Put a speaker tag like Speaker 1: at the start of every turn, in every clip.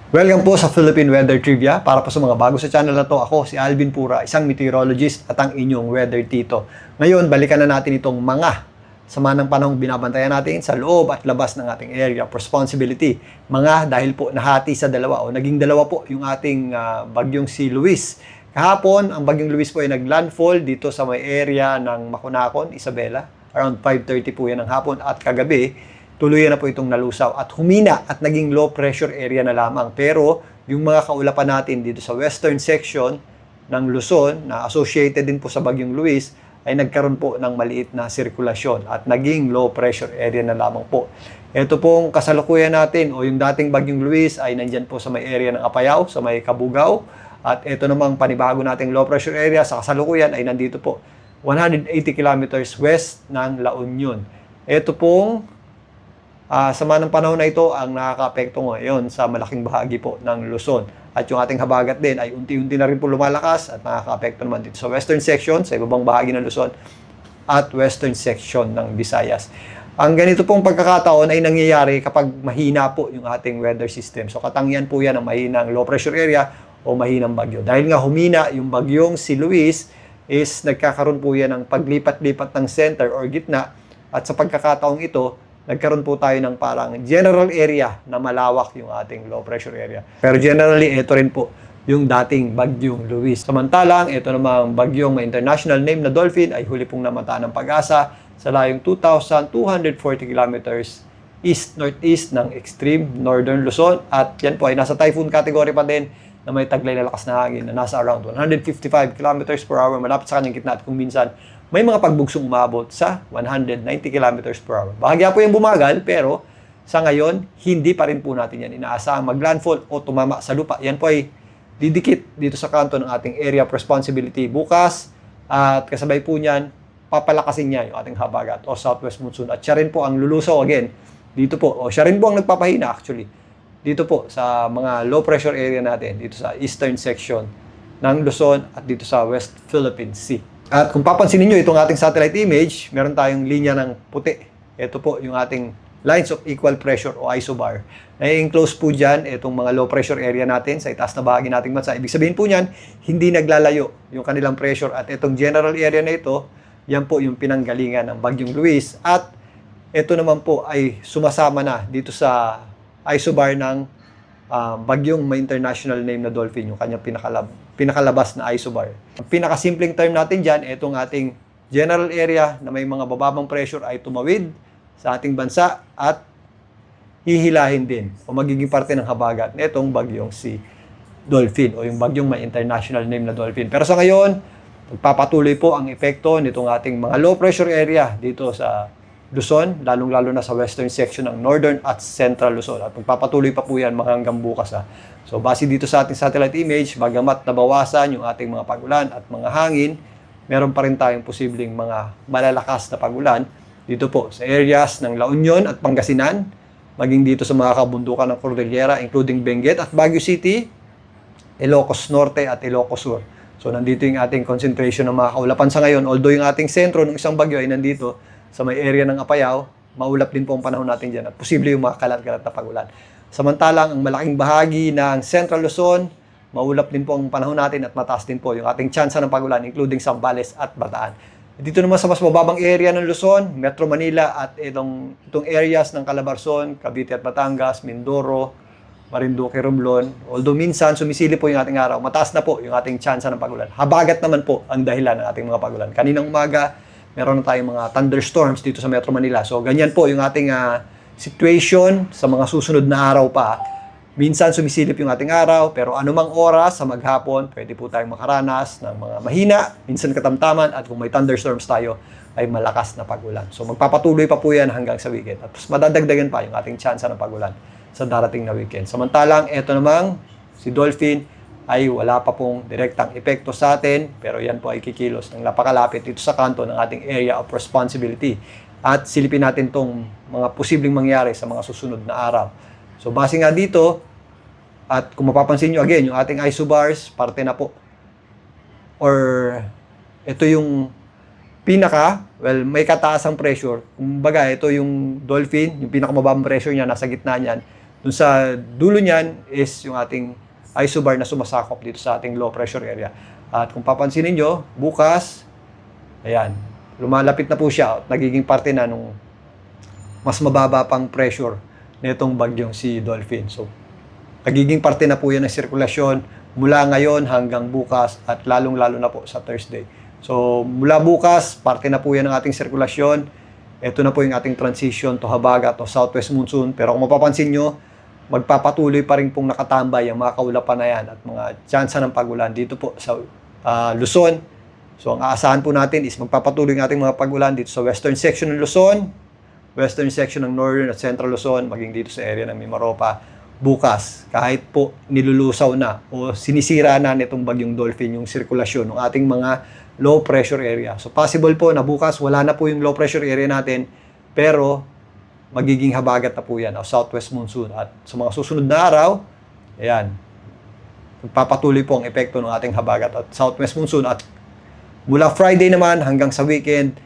Speaker 1: Welcome po sa Philippine Weather Trivia. Para po sa mga bago sa channel na to, ako si Alvin Pura, isang meteorologist at ang inyong weather tito. Ngayon, balikan na natin itong mga sama ng panahong binabantayan natin sa loob at labas ng ating area of responsibility. Mga dahil po nahati sa dalawa o naging dalawa po yung ating bagyong si Luis. Kahapon, ang bagyong Luis po ay naglandfall dito sa may area ng Makunakon, Isabela. Around 5:30 po yan ng hapon at kagabi, tuluyan na po itong nalusaw at humina at naging low pressure area na lamang. Pero yung mga kaulapan natin dito sa western section ng Luzon na associated din po sa Bagyong Luis ay nagkaroon po ng maliit na sirkulasyon at naging low pressure area na lamang po. Ito pong kasalukuyan natin o yung dating Bagyong Luis ay nandyan po sa may area ng Apayao, sa may Kabugao. At ito namang panibago nating low pressure area sa kasalukuyan ay nandito po 180 kilometers west ng La Union. Ito pong sama ng panahon na ito ang nakaka-apekto ngayon sa malaking bahagi po ng Luzon. At yung ating habagat din ay unti-unti na rin po lumalakas at nakaka-apekto naman dito sa western section, sa ibabang bahagi ng Luzon at western section ng Visayas. Ang ganito pong pagkakataon ay nangyayari kapag mahina po yung ating weather system. So katangian po yan ng mahinang low pressure area o mahinang bagyo. Dahil nga humina yung bagyong si Luis is nagkakaroon po yan ng paglipat-lipat ng center or gitna at sa pagkakataong ito, nagkaroon po tayo ng parang general area na malawak yung ating low pressure area. Pero generally, ito rin po yung dating bagyong Luis. Samantalang, ito namang bagyong may international name na Dolphin ay huli pong namataan ng Pag-asa sa layong 2,240 kilometers east-northeast ng extreme northern Luzon. At yan po ay nasa typhoon category pa din na may taglay na lakas na hangin na nasa around 155 kilometers per hour malapit sa kanyang gitna at kung minsan may mga pagbugsong umabot sa 190 kilometers per hour. Bahagya po yung bumagal, pero sa ngayon, hindi pa rin po natin yan inaasahang maglandfall o tumama sa lupa. Yan po ay didikit dito sa kanto ng ating area of responsibility bukas at kasabay po niyan, papalakasin niya yung ating habagat o southwest monsoon. At siya rin po ang lulusaw again dito po. O siya rin po ang nagpapahina actually dito po sa mga low pressure area natin dito sa eastern section ng Luzon at dito sa West Philippine Sea. At kung papansin niyo itong ating satellite image, meron tayong linya ng puti. Ito po yung ating lines of equal pressure o isobar. Na-enclose po dyan itong mga low pressure area natin sa itaas na bahagi nating bansa. Ibig sabihin po niyan, hindi naglalayo yung kanilang pressure. At itong general area na ito, yan po yung pinanggalingan ng Bagyong Luis. At ito naman po ay sumasama na dito sa isobar ng bagyong may international name na Dolphin, yung kanyang pinakalabas na isobar. Ang pinakasimpleng term natin dyan, itong ating general area na may mga bababang pressure ay tumawid sa ating bansa at hihilahin din o magiging parte ng habagat na itong bagyong si Dolphin o yung bagyong may international name na Dolphin. Pero sa ngayon, magpapatuloy po ang epekto nitong ating mga low pressure area dito sa Luzon, lalong-lalo na sa western section ng northern at central Luzon. At magpapatuloy pa po yan hanggang bukas. So, base dito sa ating satellite image, bagamat nabawasan yung ating mga pagulan at mga hangin, meron pa rin tayong posibleng mga malalakas na pagulan dito po sa areas ng La Union at Pangasinan, maging dito sa mga kabundukan ng Cordillera, including Benguet at Baguio City, Ilocos Norte at Ilocos Sur. So, nandito yung ating concentration ng mga kaulapan sa ngayon. Although yung ating sentro ng isang bagyo ay nandito sa may area ng Apayao, maulap din po ang panahon natin dyan at posible yung mga kalat-kalat na pagulan. Samantalang, ang malaking bahagi ng Central Luzon, maulap din po ang panahon natin at mataas din po yung ating tsansa ng pagulan, including Zambales at Bataan. Dito naman sa mas mababang area ng Luzon, Metro Manila at itong areas ng Calabarzon, Cavite at Batangas, Mindoro, Marinduque, Romblon. Although minsan sumisili po yung ating araw, mataas na po yung ating tsansa ng pagulan. Habagat naman po ang dahilan ng ating mga pagulan. Kaninang umaga, meron na tayong mga thunderstorms dito sa Metro Manila. So, ganyan po yung ating situation sa mga susunod na araw pa. Minsan sumisilip yung ating araw, pero anumang oras sa maghapon, pwede po tayong makaranas ng mga mahina, minsan katamtaman, at kung may thunderstorms tayo, ay malakas na pagulan. So, magpapatuloy pa po yan hanggang sa weekend. At madadagdagan pa yung ating tsansa ng pagulan sa darating na weekend. Samantalang, eto namang si Dolphin, ay wala pa pong direktang epekto sa atin, pero yan po ay kikilos ng napakalapit dito sa kanto ng ating area of responsibility. At silipin natin tong mga posibleng mangyari sa mga susunod na araw. So base nga dito, at kung mapapansin nyo again, yung ating isobars, parte na po. Or ito yung may kataasang pressure. Kumbaga, ito yung Dolphin, yung pinakamababang pressure niya, nasa gitna niyan. Dun sa dulo niyan is yung ating isobar na sumasakop dito sa ating low pressure area. At kung papansinin nyo, bukas, ayan, lumalapit na po siya at nagiging parte na nung mas mababa pang pressure nitong bagyong si Dolphin. So, nagiging parte na po yan ng sirkulasyon mula ngayon hanggang bukas at lalong-lalo na po sa Thursday. So, mula bukas, parte na po yan ng ating sirkulasyon. Ito na po yung ating transition to habagat o southwest monsoon. Pero kung mapapansin nyo, magpapatuloy pa rin pong nakatambay ang mga kaulapan na yan at mga tsansa ng pagulan dito po sa Luzon. So, ang aasahan po natin is magpapatuloy ng ating mga pagulan dito sa western section ng Luzon, western section ng northern at central Luzon, maging dito sa area ng Mimaropa. Bukas, kahit po nilulusaw na o sinisira na nitong bagyong Dolphin yung sirkulasyon ng ating mga low pressure area. So, possible po na bukas wala na po yung low pressure area natin, pero magiging habagat na po yan, o southwest monsoon. At sa mga susunod na araw, ayan, magpapatuloy po ang epekto ng ating habagat at southwest monsoon. At mula Friday naman hanggang sa weekend,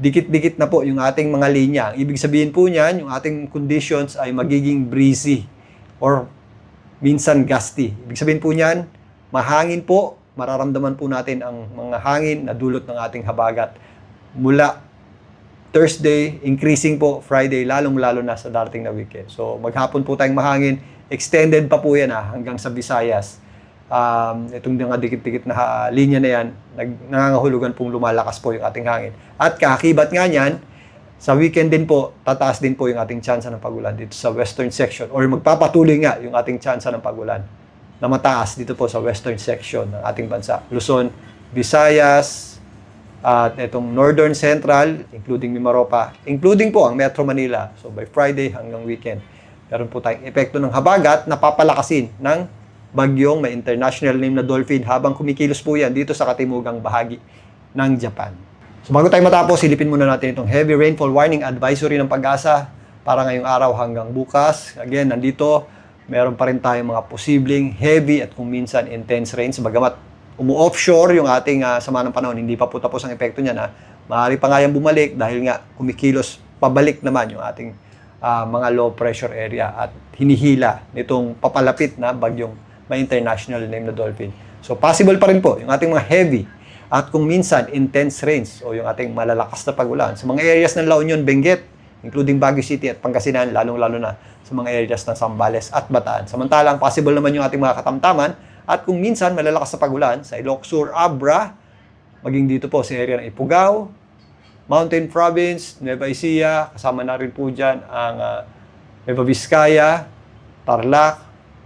Speaker 1: dikit-dikit na po yung ating mga linya. Ang ibig sabihin po niyan, yung ating conditions ay magiging breezy or minsan gusty. Ibig sabihin po niyan, mahangin po, mararamdaman po natin ang mga hangin na dulot ng ating habagat. Mula Thursday, increasing po, Friday, lalong-lalo na sa darating na weekend. So, maghapon po tayong mahangin. Extended pa po yan hanggang sa Visayas. Itong mga dikit-dikit na linya na yan, nangangahulugan pong lumalakas po yung ating hangin. At kaakibat nga niyan, sa weekend din po, tataas din po yung ating tsansa ng pagulan dito sa western section. Or magpapatuloy nga yung ating tsansa ng pagulan na mataas dito po sa western section ng ating bansa. Luzon, Visayas, at itong Northern Central, including Mimaropa, including po ang Metro Manila. So by Friday hanggang weekend, meron po tayong epekto ng habagat na papalakasin ng bagyong may international name na Dolphin habang kumikilos po yan dito sa katimugang bahagi ng Japan. So bago tayo matapos, silipin muna natin itong heavy rainfall warning advisory ng Pag-asa para ngayong araw hanggang bukas. Again, nandito, meron pa rin tayong mga posibleng heavy at kung minsan intense rains. Bagamat umu-offshore yung ating sama ng panahon, hindi pa po tapos ang epekto niya na maaari pa nga yung bumalik dahil nga kumikilos pabalik naman yung ating mga low pressure area at hinihila nitong papalapit na bagyong may international name na Dolphin. So possible pa rin po yung ating mga heavy at kung minsan intense rains o yung ating malalakas na pagulan sa mga areas ng La Union, Benguet, including Baguio City at Pangasinan, lalong-lalo na sa mga areas ng Zambales at Bataan. Samantalang possible naman yung ating mga katamtaman at kung minsan malalakas na pagulan sa Ilocos Sur, Abra, maging dito po sa area ng Ifugao, Mountain Province, Nueva Ecija, kasama na rin po dyan ang Nueva Vizcaya, Tarlac,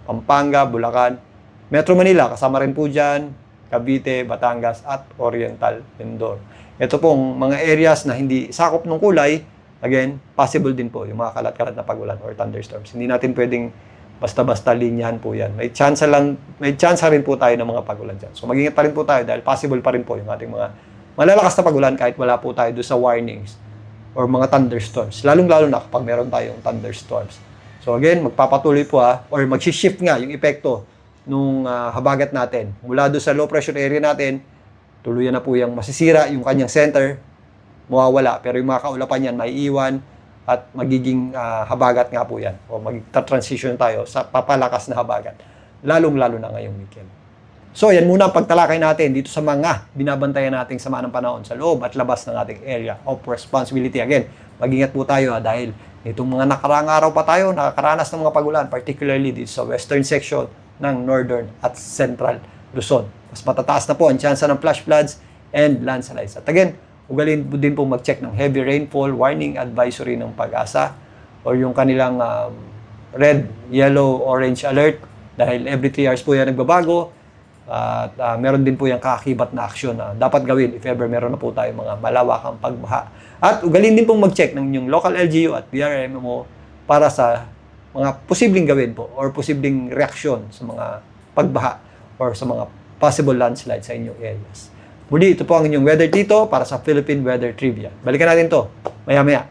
Speaker 1: Pampanga, Bulacan, Metro Manila, kasama rin po dyan, Cavite, Batangas at Oriental Mindoro. Ito pong mga areas na hindi sakop ng kulay, again, possible din po yung mga kalat-kalat na pagulan or thunderstorms. Hindi natin pwedeng basta-basta linyahan po yan. May chance rin po tayo ng mga pagulan dyan. So mag-ingat pa rin po tayo dahil possible pa rin po yung ating mga malalakas na pagulan kahit wala po tayo doon sa warnings or mga thunderstorms. Lalong-lalo na kapag meron tayong thunderstorms. So again, magpapatuloy po or mag-shift nga yung epekto nung habagat natin. Mula doon sa low pressure area natin, tuluyan na po yung masisira, yung kanyang center, mawawala. Pero yung mga kaulapan yan, may iwan, at magiging habagat nga po yan. O mag-transition tayo sa papalakas na habagat. Lalong-lalo na ngayong weekend. So, yan muna ang pagtalakay natin dito sa mga binabantayan nating sama ng panahon sa loob at labas ng ating area of responsibility. Again, mag-ingat po tayo dahil nitong mga nakaraang araw pa tayo nakakaranas ng mga pagulan, particularly dito sa western section ng northern at central Luzon. Mas matataas na po ang tsansa ng flash floods and landslides. At again, ugalin din po mag-check ng heavy rainfall warning advisory ng Pag-asa or yung kanilang red, yellow, orange alert dahil every 3 hours po yan nagbabago at meron din po yung kaakibat na aksyon na dapat gawin if ever meron na po tayo mga malawakang pagbaha. At ugalin din pong mag-check ng inyong local LGU at BRMO para sa mga posibleng gawin po or posibleng reaksyon sa mga pagbaha or sa mga possible landslide sa inyong areas. Muli, ito po ang inyong weather dito para sa Philippine Weather Trivia. Balikan natin to maya-maya.